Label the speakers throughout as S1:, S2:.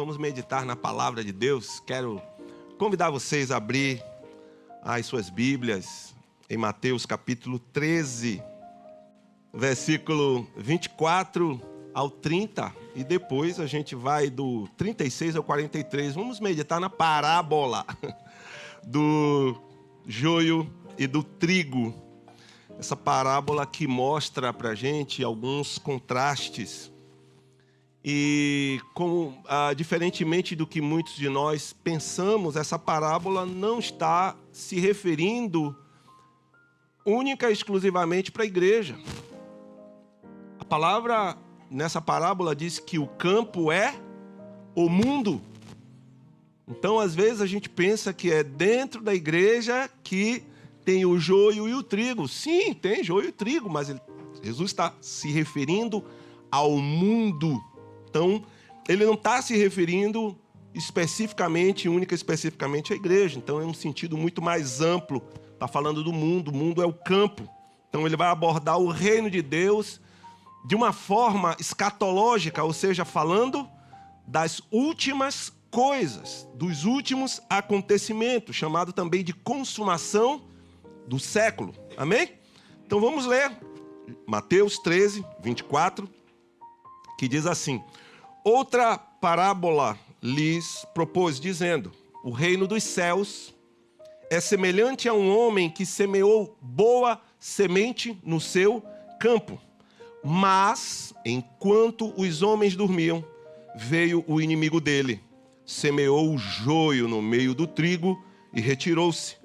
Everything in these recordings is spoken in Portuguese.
S1: vamos meditar na palavra de Deus. Quero convidar vocês a abrir as suas Bíblias em Mateus capítulo 13, versículo 24 ao 30, e depois a gente vai do 36 ao 43. Vamos meditar na parábola do joio e do trigo. Essa parábola que mostra para a gente alguns contrastes. E diferentemente do que muitos de nós pensamos, essa parábola não está se referindo única e exclusivamente para a igreja. A palavra nessa parábola diz que o campo é o mundo. Então, às vezes, a gente pensa que é dentro da igreja que tem o joio e o trigo. Sim, tem joio e trigo, mas Jesus está se referindo ao mundo. Então, ele não está se referindo especificamente, especificamente à igreja. Então, é um sentido muito mais amplo. Está falando do mundo. O mundo é o campo. Então, ele vai abordar o reino de Deus de uma forma escatológica, ou seja, falando das últimas coisas, dos últimos acontecimentos, chamado também de consumação do século. Amém? Então, vamos ler Mateus 13, 24, que diz assim: outra parábola lhes propôs, dizendo: o reino dos céus é semelhante a um homem que semeou boa semente no seu campo. Mas, enquanto os homens dormiam, veio o inimigo dele, semeou o joio no meio do trigo e retirou-se.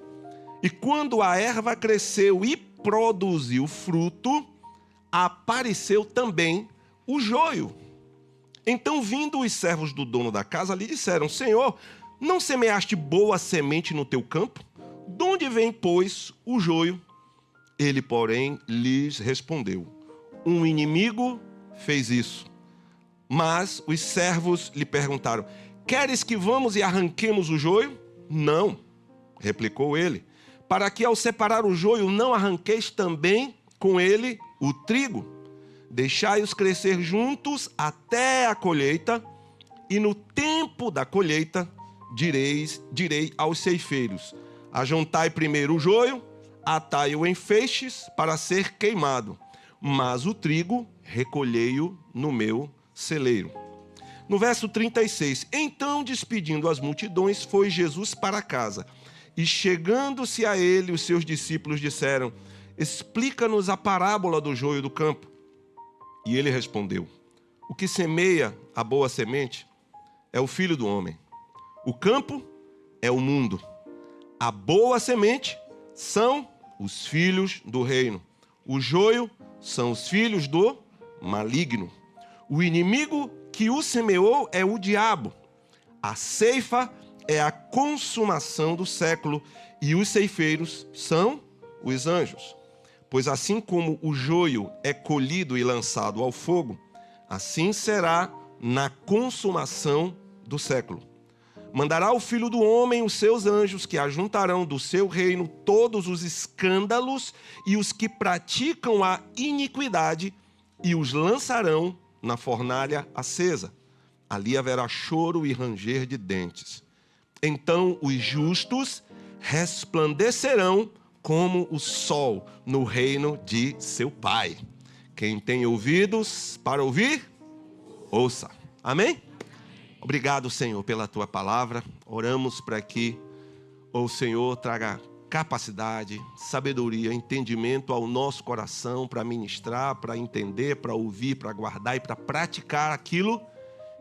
S1: E quando a erva cresceu e produziu fruto, apareceu também o joio. Então, vindo os servos do dono da casa, lhe disseram: Senhor, não semeaste boa semente no teu campo? De onde vem, pois, o joio? Ele, porém, lhes respondeu: um inimigo fez isso. Mas os servos lhe perguntaram: queres que vamos e arranquemos o joio? Não, replicou ele, para que ao separar o joio não arranqueis também com ele o trigo. Deixai-os crescer juntos até a colheita, e no tempo da colheita direi aos ceifeiros: ajuntai primeiro o joio, atai-o em feixes para ser queimado, mas o trigo recolhei-o no meu celeiro. No verso 36, então, despedindo as multidões, foi Jesus para casa. E chegando-se a ele, os seus discípulos disseram: explica-nos a parábola do joio do campo. E ele respondeu: o que semeia a boa semente é o Filho do Homem. O campo é o mundo. A boa semente são os filhos do reino. O joio são os filhos do maligno. O inimigo que o semeou é o diabo. A ceifa é a consumação do século, e os ceifeiros são os anjos. Pois assim como o joio é colhido e lançado ao fogo, assim será na consumação do século. Mandará o Filho do Homem os seus anjos, que ajuntarão do seu reino todos os escândalos e os que praticam a iniquidade, e os lançarão na fornalha acesa. Ali haverá choro e ranger de dentes. Então os justos resplandecerão como o sol no reino de seu Pai. Quem tem ouvidos para ouvir, ouça. Amém? Obrigado, Senhor, pela Tua palavra. Oramos para que o Senhor traga capacidade, sabedoria, entendimento ao nosso coração para ministrar, para entender, para ouvir, para guardar e para praticar aquilo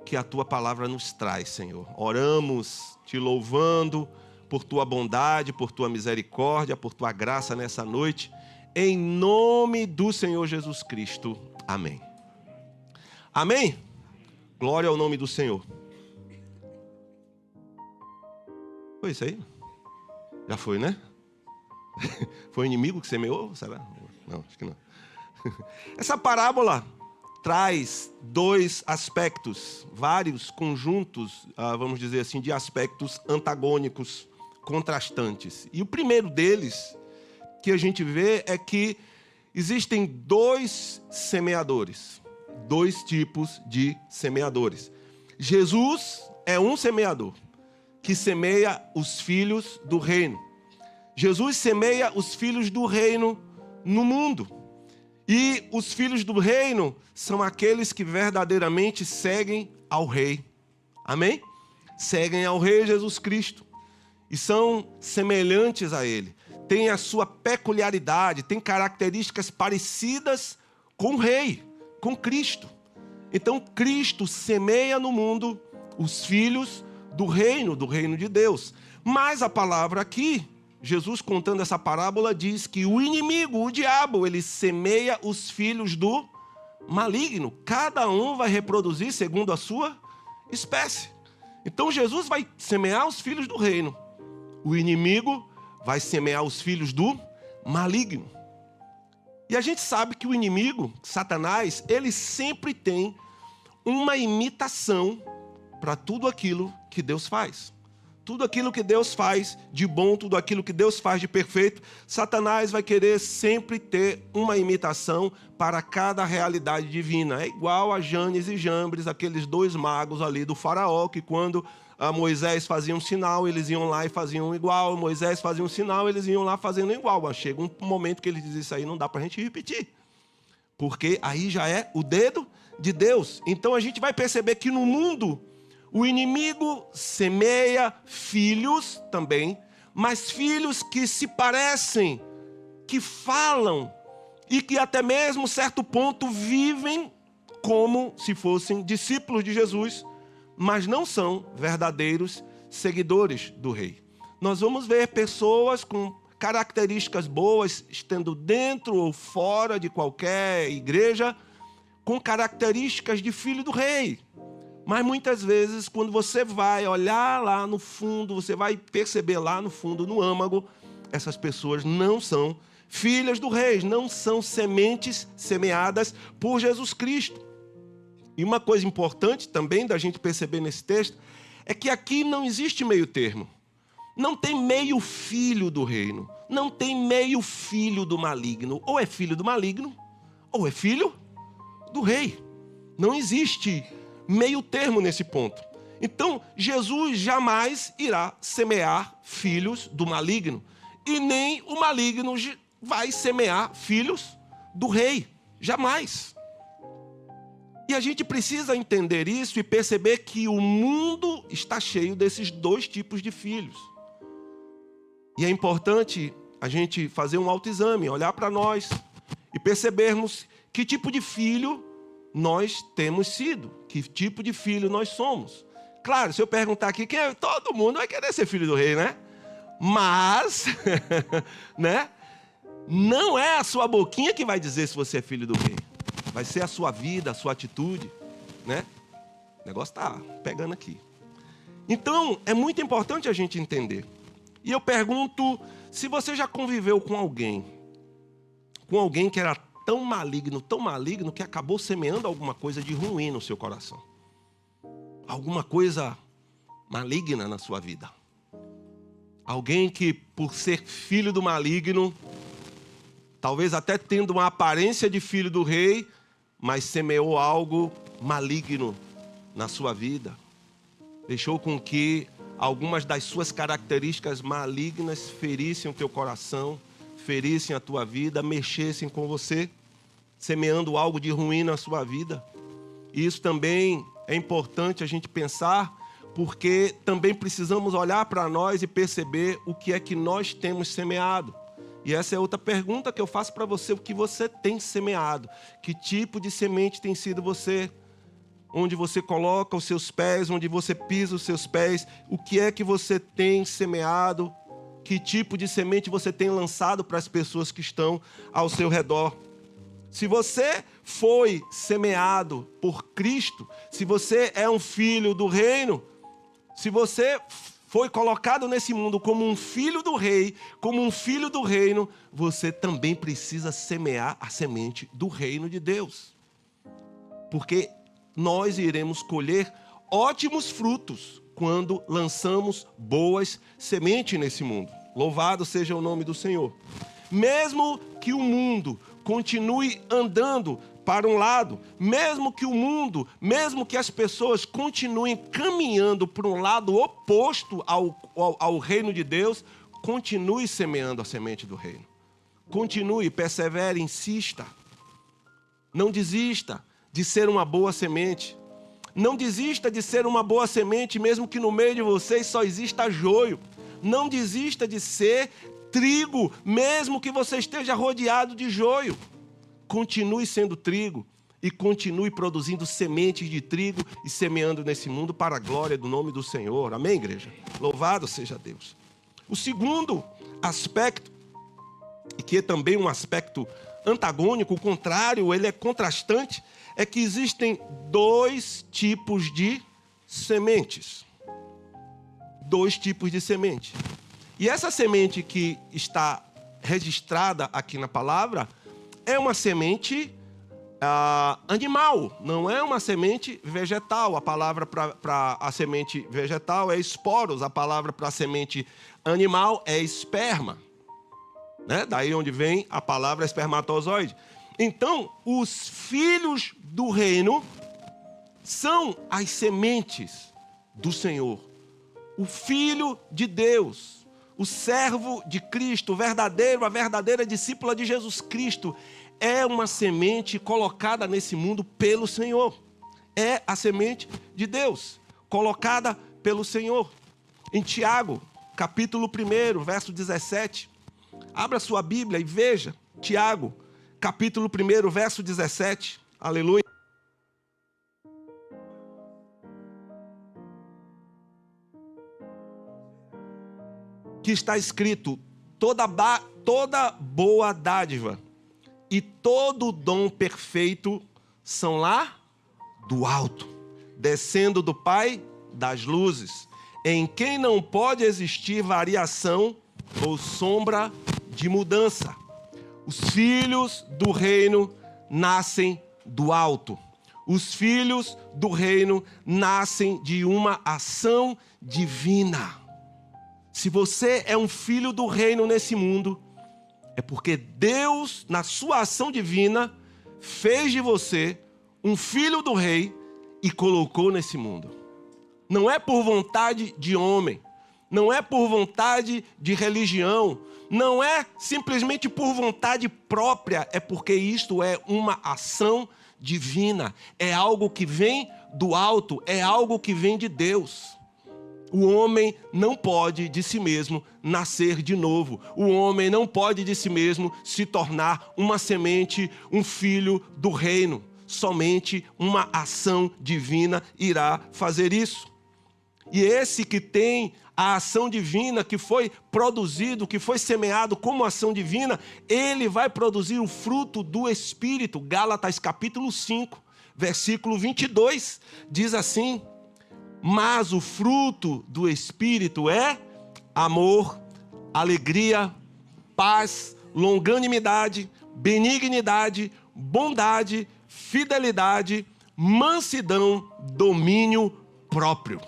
S1: que a Tua palavra nos traz, Senhor. Oramos Te louvando por Tua bondade, por Tua misericórdia, por Tua graça nessa noite. Em nome do Senhor Jesus Cristo. Amém. Amém? Glória ao nome do Senhor. Foi isso aí? Já foi, né? Foi o inimigo que semeou? Será? Não, acho que não. Essa parábola traz dois aspectos, vários conjuntos, vamos dizer assim, de aspectos antagônicos, contrastantes. E o primeiro deles que a gente vê é que existem dois semeadores, dois tipos de semeadores. Jesus é um semeador que semeia os filhos do reino. Jesus semeia os filhos do reino no mundo. E os filhos do reino são aqueles que verdadeiramente seguem ao Rei. Amém? Seguem ao Rei Jesus Cristo. E são semelhantes a Ele. Têm a sua peculiaridade, têm características parecidas com o Rei, com Cristo. Então Cristo semeia no mundo os filhos do reino de Deus. Mas a palavra aqui, Jesus contando essa parábola, diz que o inimigo, o diabo, ele semeia os filhos do maligno. Cada um vai reproduzir segundo a sua espécie. Então Jesus vai semear os filhos do reino. O inimigo vai semear os filhos do maligno. E a gente sabe que o inimigo, Satanás, ele sempre tem uma imitação para tudo aquilo que Deus faz. Tudo aquilo que Deus faz de bom, tudo aquilo que Deus faz de perfeito, Satanás vai querer sempre ter uma imitação para cada realidade divina. É igual a Janes e Jambres, aqueles dois magos ali do faraó, que quando Moisés fazia um sinal, eles iam lá e faziam igual. Moisés fazia um sinal, eles iam lá fazendo igual. Mas chega um momento que eles dizem, isso aí não dá para a gente repetir. Porque aí já é o dedo de Deus. Então a gente vai perceber que no mundo, o inimigo semeia filhos também, mas filhos que se parecem, que falam e que até mesmo certo ponto vivem como se fossem discípulos de Jesus, mas não são verdadeiros seguidores do Rei. Nós vamos ver pessoas com características boas, estando dentro ou fora de qualquer igreja, com características de filho do Rei. Mas muitas vezes, quando você vai olhar lá no fundo, você vai perceber lá no fundo, no âmago, essas pessoas não são filhas do Rei, não são sementes semeadas por Jesus Cristo. E uma coisa importante também da gente perceber nesse texto, é que aqui não existe meio termo. Não tem meio filho do reino, não tem meio filho do maligno. Ou é filho do maligno, ou é filho do Rei. Não existe meio termo nesse ponto. Então, Jesus jamais irá semear filhos do maligno. E nem o maligno vai semear filhos do Rei. Jamais. E a gente precisa entender isso e perceber que o mundo está cheio desses dois tipos de filhos. E é importante a gente fazer um autoexame, olhar para nós e percebermos que tipo de filho nós temos sido, que tipo de filho nós somos. Claro, se eu perguntar aqui, todo mundo vai querer ser filho do Rei, né? Mas, né? Não é a sua boquinha que vai dizer se você é filho do Rei. Vai ser a sua vida, a sua atitude, né? O negócio está pegando aqui. Então, é muito importante a gente entender. E eu pergunto, se você já conviveu com alguém que era tão maligno, que acabou semeando alguma coisa de ruim no seu coração. Alguma coisa maligna na sua vida. Alguém que, por ser filho do maligno, talvez até tendo uma aparência de filho do Rei, mas semeou algo maligno na sua vida. Deixou com que algumas das suas características malignas ferissem o teu coração, ferissem a tua vida, mexessem com você, semeando algo de ruim na sua vida. E isso também é importante a gente pensar, porque também precisamos olhar para nós e perceber o que é que nós temos semeado. E essa é outra pergunta que eu faço para você, o que você tem semeado? Que tipo de semente tem sido você? Onde você coloca os seus pés, onde você pisa os seus pés, o que é que você tem semeado? Que tipo de semente você tem lançado para as pessoas que estão ao seu redor? Se você foi semeado por Cristo, se você é um filho do reino, se você foi colocado nesse mundo como um filho do Rei, como um filho do reino, você também precisa semear a semente do reino de Deus. Porque nós iremos colher ótimos frutos quando lançamos boas sementes nesse mundo. Louvado seja o nome do Senhor. Mesmo que o mundo continue andando para um lado, mesmo que o mundo, mesmo que as pessoas continuem caminhando para um lado oposto ao reino de Deus, continue semeando a semente do reino. Continue, persevere, insista. Não desista de ser uma boa semente. Não desista de ser uma boa semente, mesmo que no meio de vocês só exista joio. Não desista de ser trigo, mesmo que você esteja rodeado de joio. Continue sendo trigo e continue produzindo sementes de trigo e semeando nesse mundo para a glória do nome do Senhor. Amém, igreja? Louvado seja Deus. O segundo aspecto, e que é também um aspecto antagônico, o contrário, ele é contrastante, é que existem dois tipos de sementes. Dois tipos de semente. E essa semente que está registrada aqui na palavra é uma semente animal, não é uma semente vegetal. A palavra para a semente vegetal é esporos, a palavra para a semente animal é esperma. Né? Daí onde vem a palavra espermatozoide. Então, os filhos do reino são as sementes do Senhor. O Filho de Deus, o servo de Cristo, a verdadeira discípula de Jesus Cristo, é uma semente colocada nesse mundo pelo Senhor. É a semente de Deus, colocada pelo Senhor. Em Tiago, capítulo 1, verso 17. Abra sua Bíblia e veja, Tiago, capítulo 1, verso 17. Aleluia. Que está escrito: toda boa dádiva e todo dom perfeito são lá do alto, descendo do Pai das luzes, em quem não pode existir variação ou sombra de mudança. Os filhos do reino nascem do alto. Os filhos do reino nascem de uma ação divina. Se você é um filho do reino nesse mundo, é porque Deus, na sua ação divina, fez de você um filho do rei e colocou nesse mundo. Não é por vontade de homem, não é por vontade de religião, não é simplesmente por vontade própria, é porque isto é uma ação divina, é algo que vem do alto, é algo que vem de Deus. O homem não pode de si mesmo nascer de novo. O homem não pode de si mesmo se tornar uma semente, um filho do reino. Somente uma ação divina irá fazer isso. E esse que tem a ação divina, que foi produzido, que foi semeado como ação divina, ele vai produzir o fruto do Espírito. Gálatas capítulo 5, versículo 22, diz assim: mas o fruto do Espírito é amor, alegria, paz, longanimidade, benignidade, bondade, fidelidade, mansidão, domínio próprio.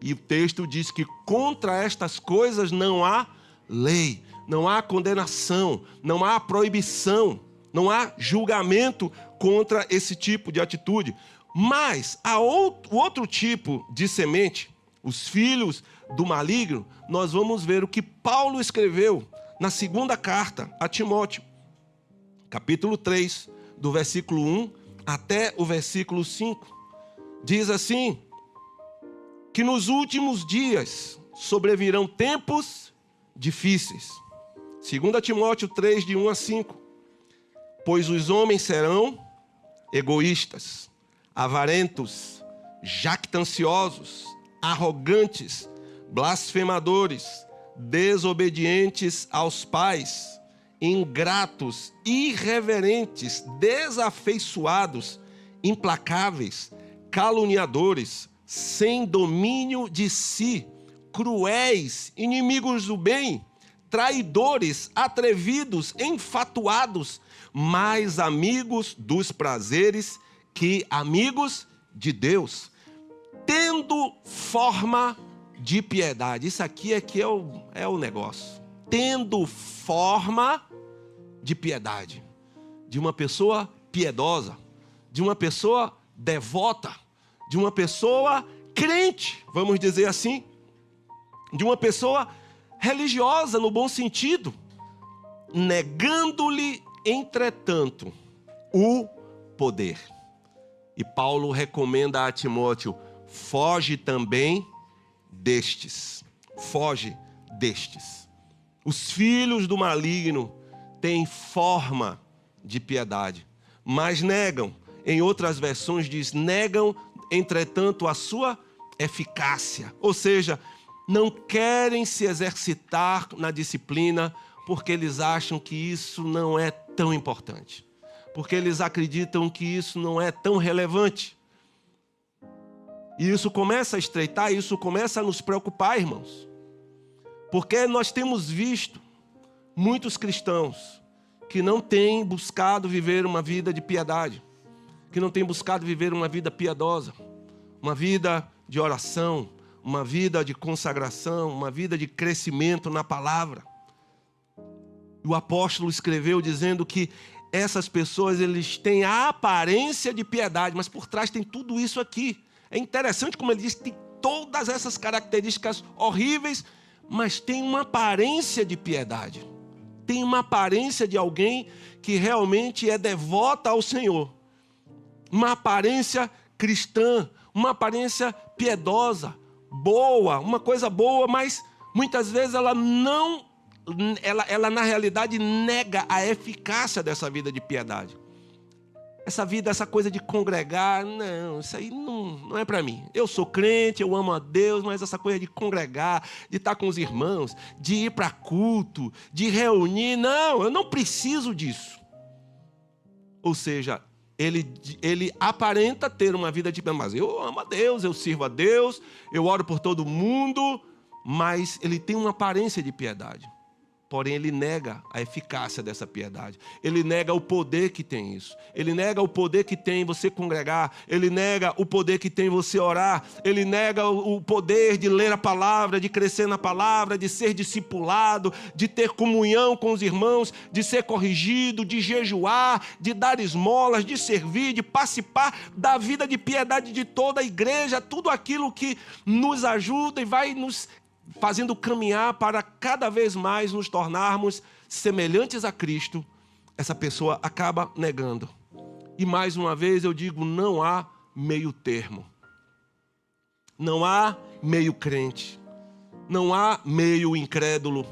S1: E o texto diz que contra estas coisas não há lei, não há condenação, não há proibição, não há julgamento contra esse tipo de atitude. Mas o outro tipo de semente, os filhos do maligno, nós vamos ver o que Paulo escreveu na segunda carta a Timóteo, capítulo 3, do versículo 1 até o versículo 5. Diz assim: que nos últimos dias sobrevirão tempos difíceis. 2 Timóteo 3, de 1 a 5. Pois os homens serão egoístas, avarentos, jactanciosos, arrogantes, blasfemadores, desobedientes aos pais, ingratos, irreverentes, desafeiçoados, implacáveis, caluniadores, sem domínio de si, cruéis, inimigos do bem, traidores, atrevidos, enfatuados, mais amigos dos prazeres que amigos de Deus, tendo forma de piedade. Isso aqui é que é o negócio. Tendo forma de piedade, de uma pessoa piedosa, de uma pessoa devota, de uma pessoa crente, vamos dizer assim, de uma pessoa religiosa no bom sentido, negando-lhe, entretanto, o poder. E Paulo recomenda a Timóteo: foge também destes. Foge destes. Os filhos do maligno têm forma de piedade, mas negam, em outras versões diz, negam, entretanto, a sua eficácia. Ou seja, não querem se exercitar na disciplina porque eles acham que isso não é tão importante. Porque eles acreditam que isso não é tão relevante. E isso começa a estreitar, isso começa a nos preocupar, irmãos. Porque nós temos visto muitos cristãos que não têm buscado viver uma vida de piedade, que não têm buscado viver uma vida piedosa, uma vida de oração, uma vida de consagração, uma vida de crescimento na palavra. O apóstolo escreveu dizendo que essas pessoas, eles têm a aparência de piedade, mas por trás tem tudo isso aqui. É interessante como ele diz, tem todas essas características horríveis, mas tem uma aparência de piedade. Tem uma aparência de alguém que realmente é devota ao Senhor. Uma aparência cristã, uma aparência piedosa, boa, uma coisa boa, mas muitas vezes ela na realidade nega a eficácia dessa vida de piedade. Essa vida, essa coisa de congregar, não, isso aí não é para mim. Eu sou crente, eu amo a Deus, mas essa coisa de congregar, de estar com os irmãos, de ir para culto, de reunir, não, eu não preciso disso. Ou seja, ele aparenta ter uma vida de piedade, mas eu amo a Deus, eu sirvo a Deus, eu oro por todo mundo, mas ele tem uma aparência de piedade. Porém, ele nega a eficácia dessa piedade. Ele nega o poder que tem isso. Ele nega o poder que tem você congregar. Ele nega o poder que tem você orar. Ele nega o poder de ler a palavra, de crescer na palavra, de ser discipulado, de ter comunhão com os irmãos, de ser corrigido, de jejuar, de dar esmolas, de servir, de participar da vida de piedade de toda a igreja. Tudo aquilo que nos ajuda e vai nos fazendo caminhar para cada vez mais nos tornarmos semelhantes a Cristo, essa pessoa acaba negando. E mais uma vez eu digo, não há meio termo. Não há meio crente. Não há meio incrédulo.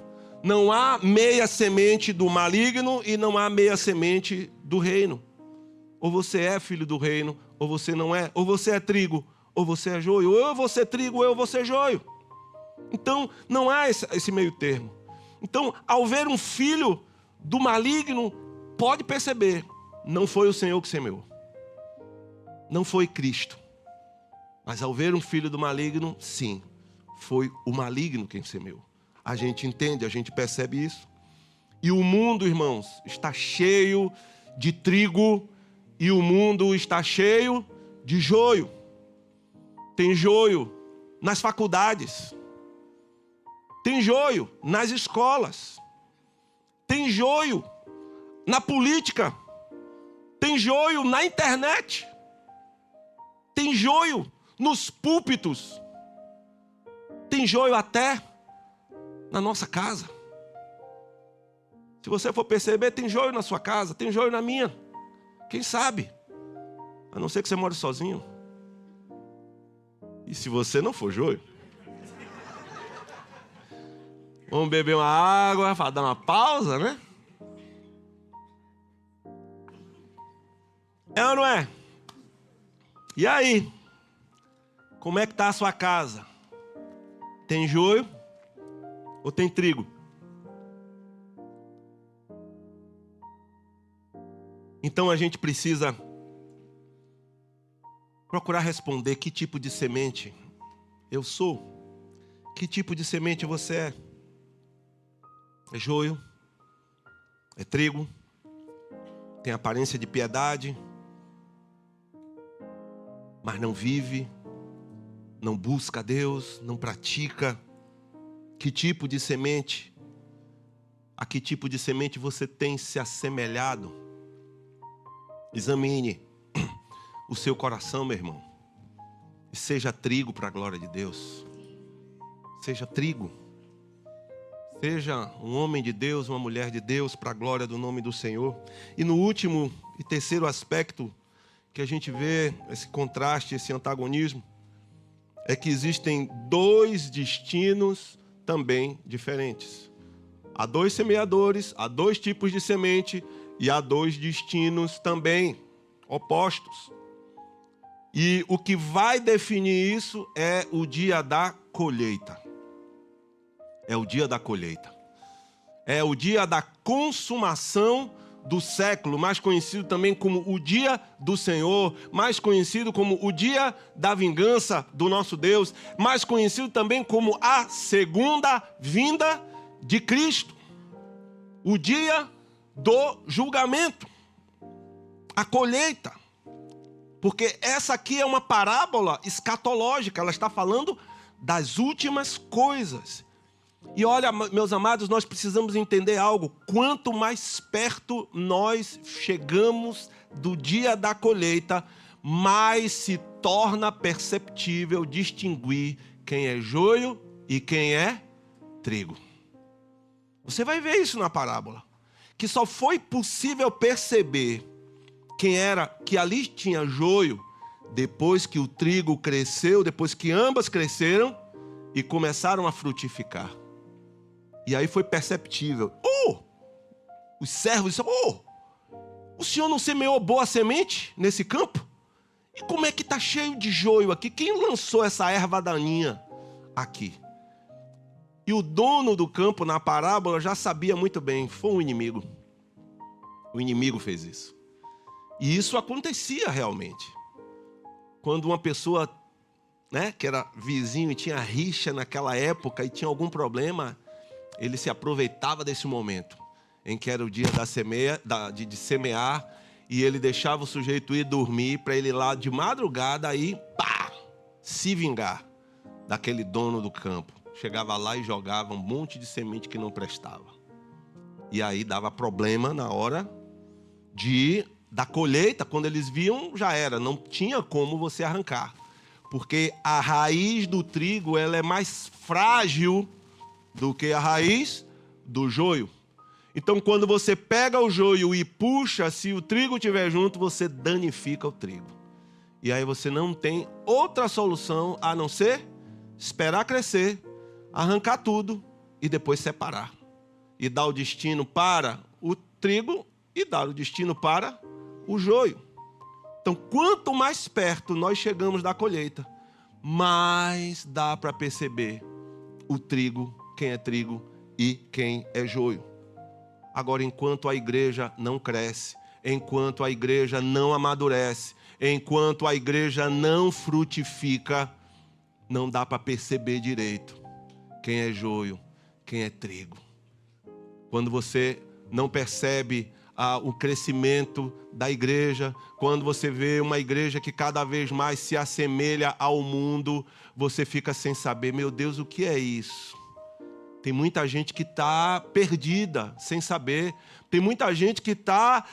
S1: Não há meia semente do maligno e não há meia semente do reino. Ou você é filho do reino, ou você não é. Ou você é trigo, ou você é joio. Ou eu vou ser trigo, ou eu vou ser joio. Então, não há esse meio termo. Então, ao ver um filho do maligno, pode perceber, não foi o Senhor que semeou. Não foi Cristo. Mas ao ver um filho do maligno, sim, foi o maligno quem semeou. A gente entende, a gente percebe isso. E o mundo, irmãos, está cheio de trigo e o mundo está cheio de joio. Tem joio nas faculdades. Tem joio nas escolas. Tem joio na política. Tem joio na internet. Tem joio nos púlpitos. Tem joio até na nossa casa. Se você for perceber, tem joio na sua casa, tem joio na minha. Quem sabe? A não ser que você more sozinho. E se você não for joio? Vamos beber uma água para dar uma pausa, né? É ou não é? E aí? Como é que está a sua casa? Tem joio ou tem trigo? Então a gente precisa procurar responder que tipo de semente eu sou. Que tipo de semente você é? É joio? É trigo? Tem aparência de piedade? Mas não vive? Não busca a Deus? Não pratica? Que tipo de semente? A que tipo de semente você tem se assemelhado? Examine o seu coração, meu irmão. E seja trigo para a glória de Deus. Seja trigo. Seja um homem de Deus, uma mulher de Deus, para a glória do nome do Senhor. E no último e terceiro aspecto que a gente vê esse contraste, esse antagonismo, é que existem dois destinos também diferentes. Há dois semeadores, há dois tipos de semente e há dois destinos também opostos. E o que vai definir isso é o dia da colheita. É o dia da colheita. É o dia da consumação do século, mais conhecido também como o dia do Senhor, mais conhecido como o dia da vingança do nosso Deus, mais conhecido também como a segunda vinda de Cristo. O dia do julgamento. A colheita. Porque essa aqui é uma parábola escatológica, ela está falando das últimas coisas. E olha, meus amados, nós precisamos entender algo. Quanto mais perto nós chegamos do dia da colheita, mais se torna perceptível distinguir quem é joio e quem é trigo. Você vai ver isso na parábola. Que só foi possível perceber quem era, que ali tinha joio, depois que o trigo cresceu, depois que ambas cresceram e começaram a frutificar. E aí foi perceptível. Os servos disseram, o senhor não semeou boa semente nesse campo? E como é que está cheio de joio aqui? Quem lançou essa erva daninha aqui? E o dono do campo na parábola já sabia muito bem, foi um inimigo. O inimigo fez isso. E isso acontecia realmente. Quando uma pessoa, que era vizinho e tinha rixa naquela época e tinha algum problema, ele se aproveitava desse momento, em que era o dia de semear, e ele deixava o sujeito ir dormir para ele ir lá de madrugada aí, se vingar daquele dono do campo. Chegava lá e jogava um monte de semente que não prestava. E aí dava problema na hora da colheita, quando eles viam, já era, não tinha como você arrancar. Porque a raiz do trigo, ela é mais frágil do que a raiz do joio. Então, quando você pega o joio e puxa, se o trigo estiver junto, você danifica o trigo. E aí você não tem outra solução a não ser esperar crescer, arrancar tudo e depois separar. E dar o destino para o trigo e dar o destino para o joio. Então, quanto mais perto nós chegamos da colheita, mais dá para perceber o trigo, quem é trigo e quem é joio. Agora, enquanto a igreja não cresce, enquanto a igreja não amadurece, enquanto a igreja não frutifica, não dá para perceber direito quem é joio, quem é trigo. Quando você não percebe o crescimento da igreja, quando você vê uma igreja que cada vez mais se assemelha ao mundo, você fica sem saber, meu Deus, o que é isso? Tem muita gente que está perdida, sem saber. Tem muita gente que está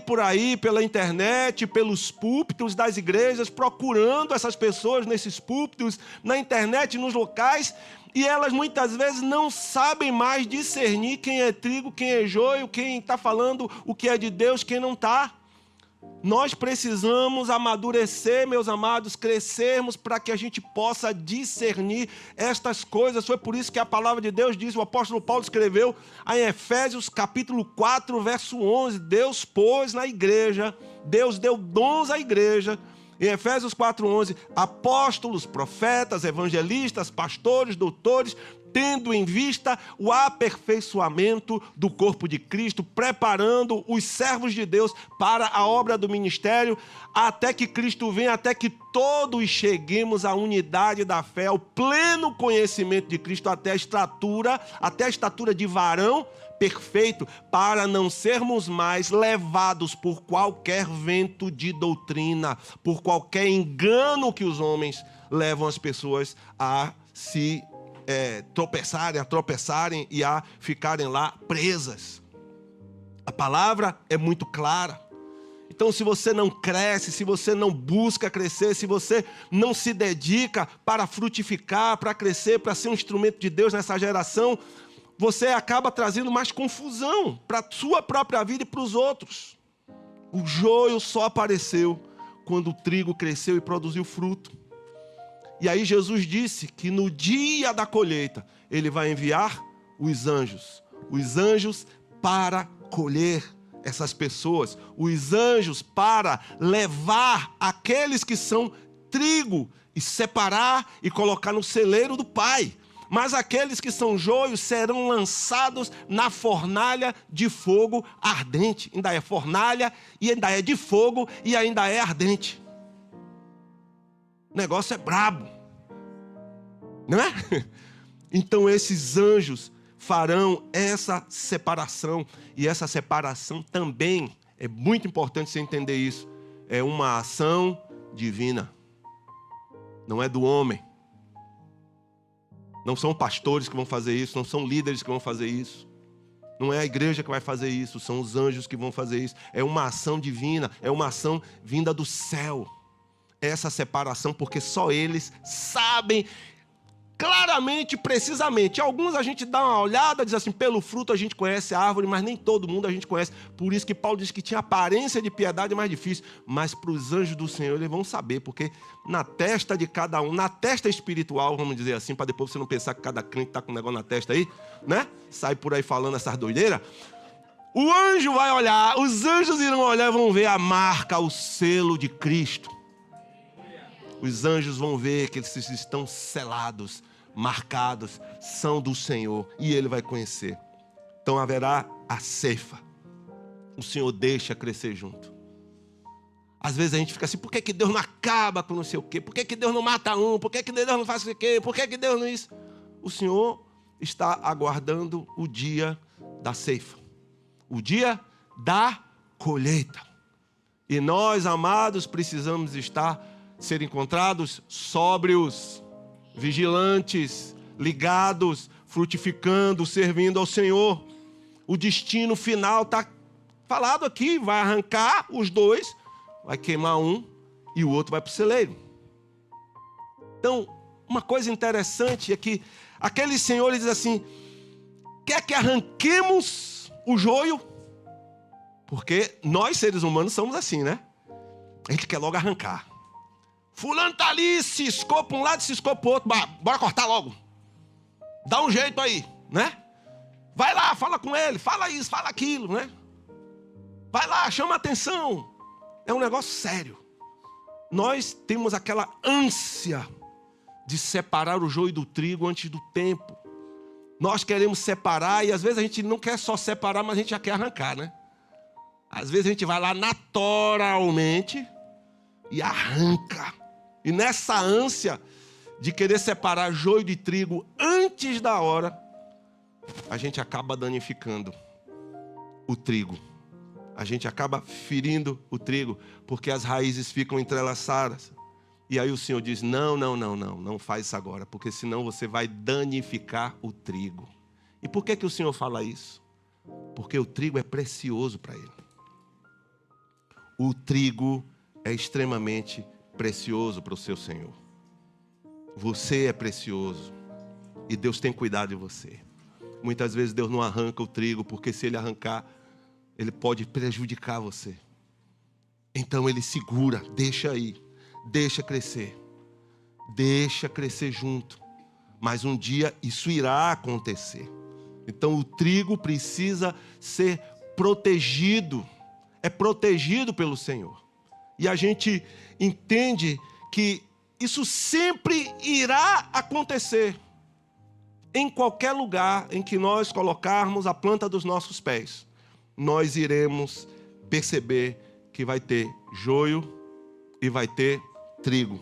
S1: por aí, pela internet, pelos púlpitos das igrejas, procurando essas pessoas nesses púlpitos, na internet, nos locais, e elas muitas vezes não sabem mais discernir quem é trigo, quem é joio, quem está falando o que é de Deus, quem não está. Nós precisamos amadurecer, meus amados, crescermos para que a gente possa discernir estas coisas. Foi por isso que a palavra de Deus diz, o apóstolo Paulo escreveu em Efésios capítulo 4, verso 11, Deus pôs na igreja, Deus deu dons à igreja. Em Efésios 4:11, apóstolos, profetas, evangelistas, pastores, doutores, tendo em vista o aperfeiçoamento do corpo de Cristo, preparando os servos de Deus para a obra do ministério, até que Cristo venha, até que todos cheguemos à unidade da fé, ao pleno conhecimento de Cristo, até a estatura de varão perfeito, para não sermos mais levados por qualquer vento de doutrina, por qualquer engano que os homens levam as pessoas a se tropeçarem e a ficarem lá presas. A palavra é muito clara. Então, se você não cresce, se você não busca crescer, se você não se dedica para frutificar, para crescer, para ser um instrumento de Deus nessa geração, você acaba trazendo mais confusão para a sua própria vida e para os outros. O joio só apareceu quando o trigo cresceu e produziu fruto. E aí Jesus disse que no dia da colheita, Ele vai enviar os anjos para colher essas pessoas, os anjos para levar aqueles que são trigo e separar e colocar no celeiro do Pai. Mas aqueles que são joios serão lançados na fornalha de fogo ardente. Ainda é fornalha e ainda é de fogo e ainda é ardente. O negócio é brabo, não é? Então esses anjos farão essa separação. E essa separação também, é muito importante você entender isso, é uma ação divina. Não é do homem. Não são pastores que vão fazer isso, não são líderes que vão fazer isso. Não é a igreja que vai fazer isso, são os anjos que vão fazer isso. É uma ação divina, é uma ação vinda do céu. Essa separação, porque só eles sabem claramente, precisamente. Alguns a gente dá uma olhada, diz assim, pelo fruto a gente conhece a árvore, mas nem todo mundo a gente conhece. Por isso que Paulo diz que tinha aparência de piedade, é mais difícil. Mas para os anjos do Senhor eles vão saber, porque na testa de cada um, na testa espiritual, vamos dizer assim, para depois você não pensar que cada crente está com um negócio na testa aí, né? Sai por aí falando essas doideiras. O anjo vai olhar, os anjos irão olhar e vão ver a marca, o selo de Cristo. Os anjos vão ver que eles estão selados, marcados, são do Senhor, e Ele vai conhecer. Então haverá a ceifa. O Senhor deixa crescer junto. Às vezes a gente fica assim, por que Deus não acaba com não sei o quê? Por que Deus não mata um? Por que Deus não faz o quê? Por que Deus não isso? O Senhor está aguardando o dia da ceifa, o dia da colheita. E nós, amados, precisamos ser encontrados sóbrios, vigilantes, ligados, frutificando, servindo ao Senhor. O destino final está falado aqui, vai arrancar os dois, vai queimar um e o outro vai para o celeiro. Então, uma coisa interessante é que aqueles senhores dizem assim, quer que arranquemos o joio? Porque nós, seres humanos, somos assim, né? A gente quer logo arrancar. Fulano está ali, ciscou para um lado, ciscou para o outro. Bora cortar logo. Dá um jeito aí, né? Vai lá, fala com ele, fala isso, fala aquilo, né? Vai lá, chama atenção. É um negócio sério. Nós temos aquela ânsia de separar o joio do trigo antes do tempo. Nós queremos separar e às vezes a gente não quer só separar, mas a gente já quer arrancar, né? Às vezes a gente vai lá naturalmente e arranca. E nessa ânsia de querer separar joio de trigo antes da hora, a gente acaba danificando o trigo. A gente acaba ferindo o trigo, porque as raízes ficam entrelaçadas. E aí o Senhor diz, não faz isso agora, porque senão você vai danificar o trigo. E por que o Senhor fala isso? Porque o trigo é precioso para Ele. O trigo é extremamente precioso para o seu Senhor. Você é precioso e Deus tem cuidado de você. Muitas vezes Deus não arranca o trigo, porque se Ele arrancar, Ele pode prejudicar você. Então Ele segura, deixa aí, deixa crescer junto. Mas um dia isso irá acontecer. Então o trigo precisa ser protegido, é protegido pelo Senhor. E a gente entende que isso sempre irá acontecer. Em qualquer lugar em que nós colocarmos a planta dos nossos pés, nós iremos perceber que vai ter joio e vai ter trigo.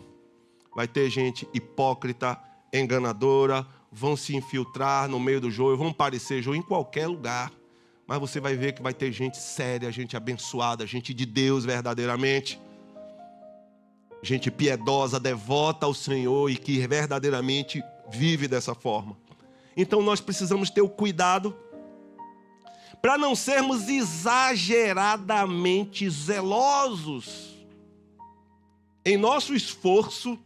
S1: Vai ter gente hipócrita, enganadora, vão se infiltrar no meio do joio, vão parecer joio em qualquer lugar. Mas você vai ver que vai ter gente séria, gente abençoada, gente de Deus verdadeiramente. Gente piedosa, devota ao Senhor e que verdadeiramente vive dessa forma. Então nós precisamos ter o cuidado para não sermos exageradamente zelosos em nosso esforço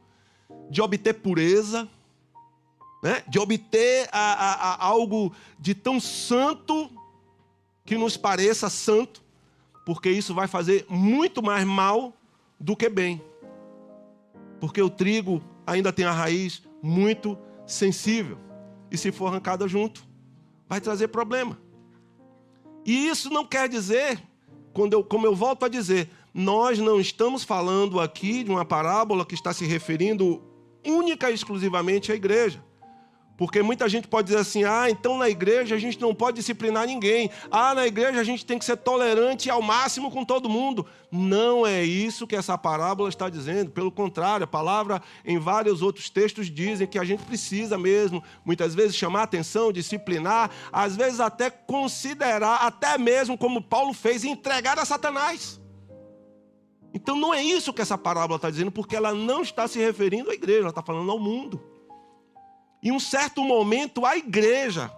S1: de obter pureza, né? De obter algo de tão santo que nos pareça santo, porque isso vai fazer muito mais mal do que bem. Porque o trigo ainda tem a raiz muito sensível. E se for arrancada junto, vai trazer problema. E isso não quer dizer, como eu volto a dizer, nós não estamos falando aqui de uma parábola que está se referindo única e exclusivamente à igreja. Porque muita gente pode dizer assim, então na igreja a gente não pode disciplinar ninguém. Na igreja a gente tem que ser tolerante ao máximo com todo mundo. Não é isso que essa parábola está dizendo. Pelo contrário, a palavra em vários outros textos dizem que a gente precisa mesmo, muitas vezes, chamar atenção, disciplinar, às vezes até considerar, até mesmo como Paulo fez, entregar a Satanás. Então não é isso que essa parábola está dizendo, porque ela não está se referindo à igreja, ela está falando ao mundo. Em um certo momento, a igreja,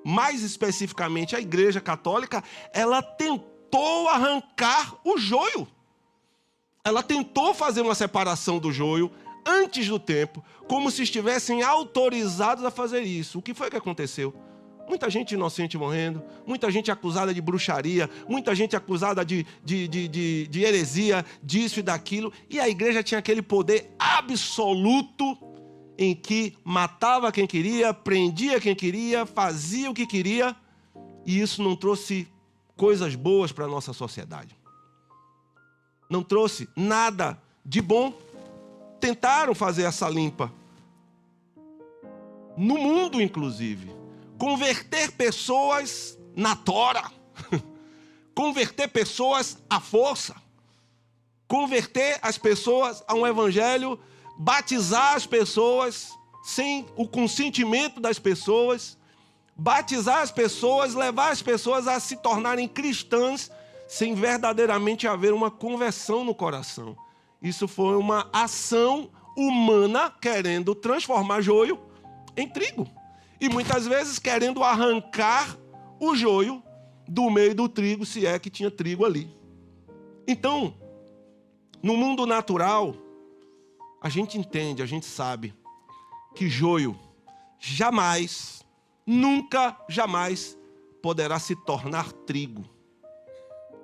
S1: mais especificamente a igreja católica, ela tentou arrancar o joio. Ela tentou fazer uma separação do joio antes do tempo, como se estivessem autorizados a fazer isso. O que foi que aconteceu? Muita gente inocente morrendo, muita gente acusada de bruxaria, muita gente acusada de heresia, disso e daquilo. E a igreja tinha aquele poder absoluto em que matava quem queria, prendia quem queria, fazia o que queria, e isso não trouxe coisas boas para a nossa sociedade. Não trouxe nada de bom. Tentaram fazer essa limpa. No mundo, inclusive. Converter pessoas na tora. Converter pessoas à força. Converter as pessoas a um evangelho, batizar as pessoas sem o consentimento das pessoas, batizar as pessoas, levar as pessoas a se tornarem cristãs sem verdadeiramente haver uma conversão no coração. Isso foi uma ação humana querendo transformar joio em trigo. E muitas vezes querendo arrancar o joio do meio do trigo, se é que tinha trigo ali. Então, no mundo natural, a gente entende, a gente sabe que joio jamais, nunca, jamais poderá se tornar trigo.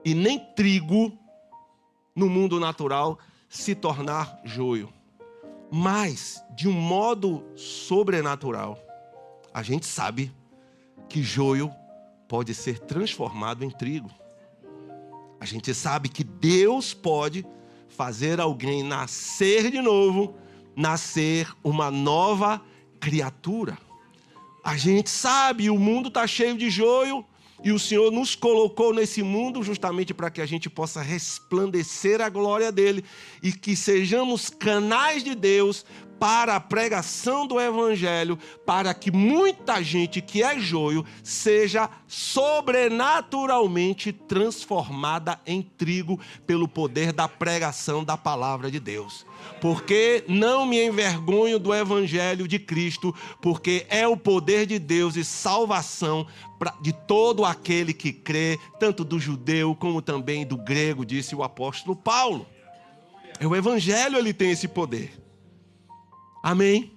S1: E nem trigo, no mundo natural, se tornar joio. Mas, de um modo sobrenatural, a gente sabe que joio pode ser transformado em trigo. A gente sabe que Deus pode fazer alguém nascer de novo, nascer uma nova criatura. A gente sabe, o mundo está cheio de joio, e o Senhor nos colocou nesse mundo justamente para que a gente possa resplandecer a glória dele e que sejamos canais de Deus para a pregação do evangelho, para que muita gente que é joio seja sobrenaturalmente transformada em trigo pelo poder da pregação da palavra de Deus. Porque não me envergonho do evangelho de Cristo, porque é o poder de Deus e salvação de todo aquele que crê, tanto do judeu como também do grego, disse o apóstolo Paulo. O evangelho, ele tem esse poder. Amém?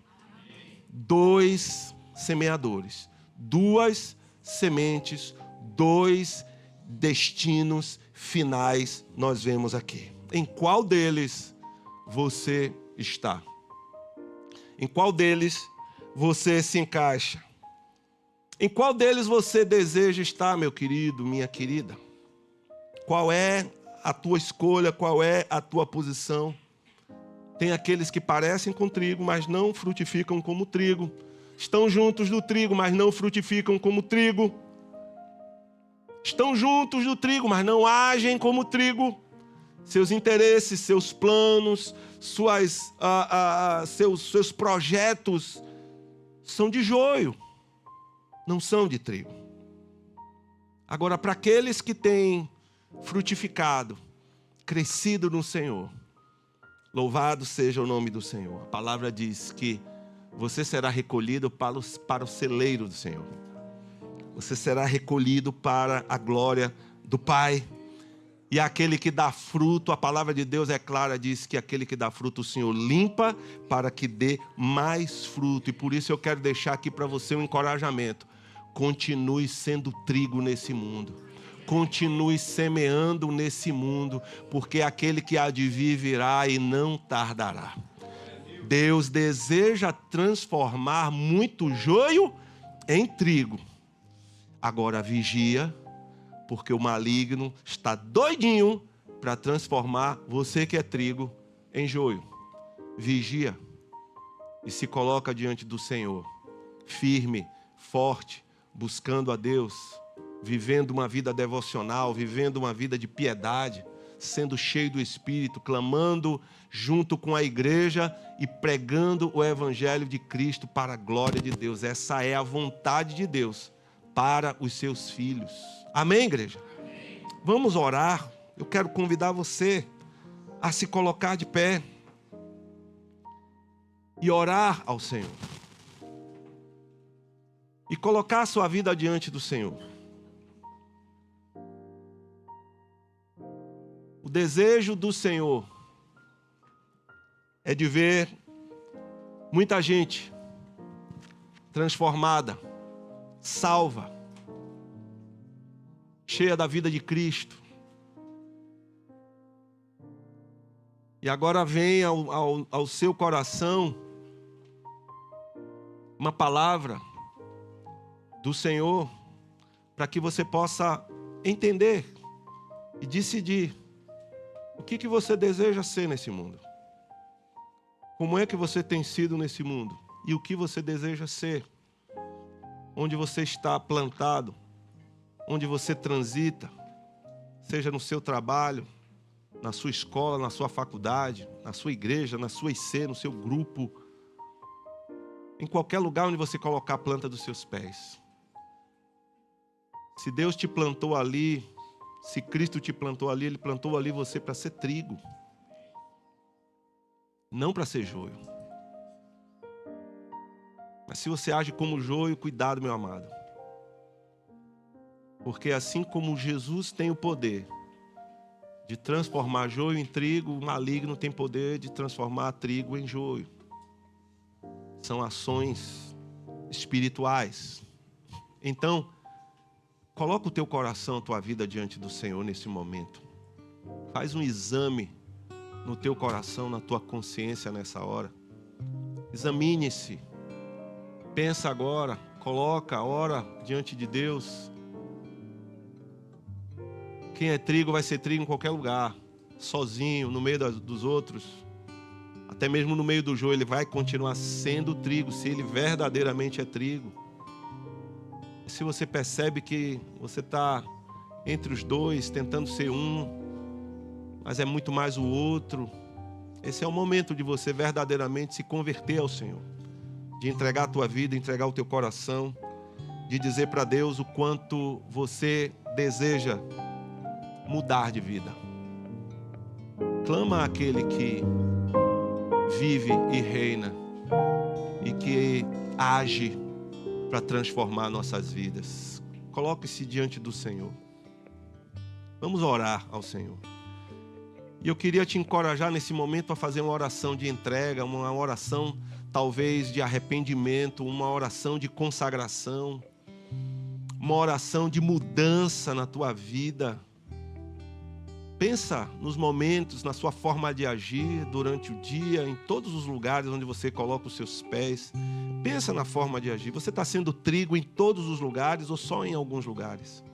S1: 2 semeadores, 2 sementes, 2 destinos finais nós vemos aqui. Em qual deles você está? Em qual deles você se encaixa? Em qual deles você deseja estar, meu querido, minha querida? Qual é a tua escolha? Qual é a tua posição? Tem aqueles que parecem com trigo, mas não frutificam como trigo. Estão juntos do trigo, mas não frutificam como trigo. Estão juntos do trigo, mas não agem como trigo. Seus interesses, seus planos, seus projetos são de joio, não são de trigo. Agora, para aqueles que têm frutificado, crescido no Senhor, louvado seja o nome do Senhor. A palavra diz que você será recolhido para o celeiro do Senhor. você será recolhido para a glória do Pai. E aquele que dá fruto, a palavra de Deus é clara, diz que aquele que dá fruto o Senhor limpa para que dê mais fruto. E por isso eu quero deixar aqui para você um encorajamento. Continue sendo trigo nesse mundo. Continue semeando nesse mundo, porque aquele que há de vir virá e não tardará. Deus deseja transformar muito joio em trigo. Agora vigia, porque o maligno está doidinho para transformar você que é trigo em joio. Vigia e se coloca diante do Senhor, firme, forte, buscando a Deus, vivendo uma vida devocional, vivendo uma vida de piedade, sendo cheio do Espírito, clamando junto com a igreja e pregando o Evangelho de Cristo para a glória de Deus. Essa é a vontade de Deus para os seus filhos. Amém, igreja? Amém. Vamos orar. Eu quero convidar você a se colocar de pé e orar ao Senhor. E colocar a sua vida diante do Senhor. O desejo do Senhor é de ver muita gente transformada, salva, cheia da vida de Cristo. E agora vem ao seu coração uma palavra do Senhor para que você possa entender e decidir o que você deseja ser nesse mundo. Como é que você tem sido nesse mundo e o que você deseja ser. Onde você está plantado, onde você transita, seja no seu trabalho, na sua escola, na sua faculdade, na sua igreja, na sua IC, no seu grupo, em qualquer lugar onde você colocar a planta dos seus pés. Se Deus te plantou ali, se Cristo te plantou ali, Ele plantou ali você para ser trigo, não para ser joio. Mas se você age como joio, cuidado, meu amado. Porque assim como Jesus tem o poder de transformar joio em trigo, o maligno tem poder de transformar trigo em joio. São ações espirituais. Então, coloca o teu coração, a tua vida diante do Senhor nesse momento. Faz um exame no teu coração, na tua consciência nessa hora. Examine-se. Pensa agora, coloca, ora diante de Deus. Quem é trigo vai ser trigo em qualquer lugar, sozinho, no meio dos outros. Até mesmo no meio do joio, ele vai continuar sendo trigo, se ele verdadeiramente é trigo. Se você percebe que você está entre os dois, tentando ser um, mas é muito mais o outro, esse é o momento de você verdadeiramente se converter ao Senhor. De entregar a tua vida, entregar o teu coração, de dizer para Deus o quanto você deseja mudar de vida. Clama àquele que vive e reina e que age para transformar nossas vidas. Coloque-se diante do Senhor. Vamos orar ao Senhor. E eu queria te encorajar nesse momento a fazer uma oração de entrega, uma oração talvez de arrependimento, uma oração de consagração, uma oração de mudança na tua vida. Pensa nos momentos, na sua forma de agir durante o dia, em todos os lugares onde você coloca os seus pés. Pensa na forma de agir. Você está sendo trigo em todos os lugares ou só em alguns lugares?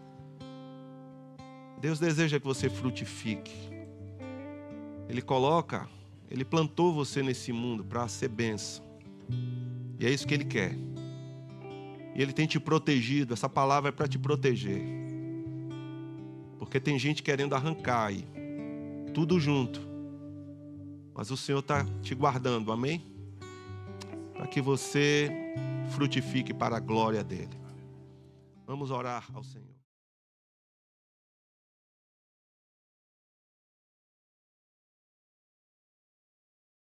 S1: Deus deseja que você frutifique. Ele plantou você nesse mundo para ser bênção. E é isso que Ele quer. E Ele tem te protegido. Essa palavra é para te proteger. Porque tem gente querendo arrancar aí. Tudo junto. Mas o Senhor está te guardando, amém? Para que você frutifique para a glória dEle. Vamos orar ao Senhor.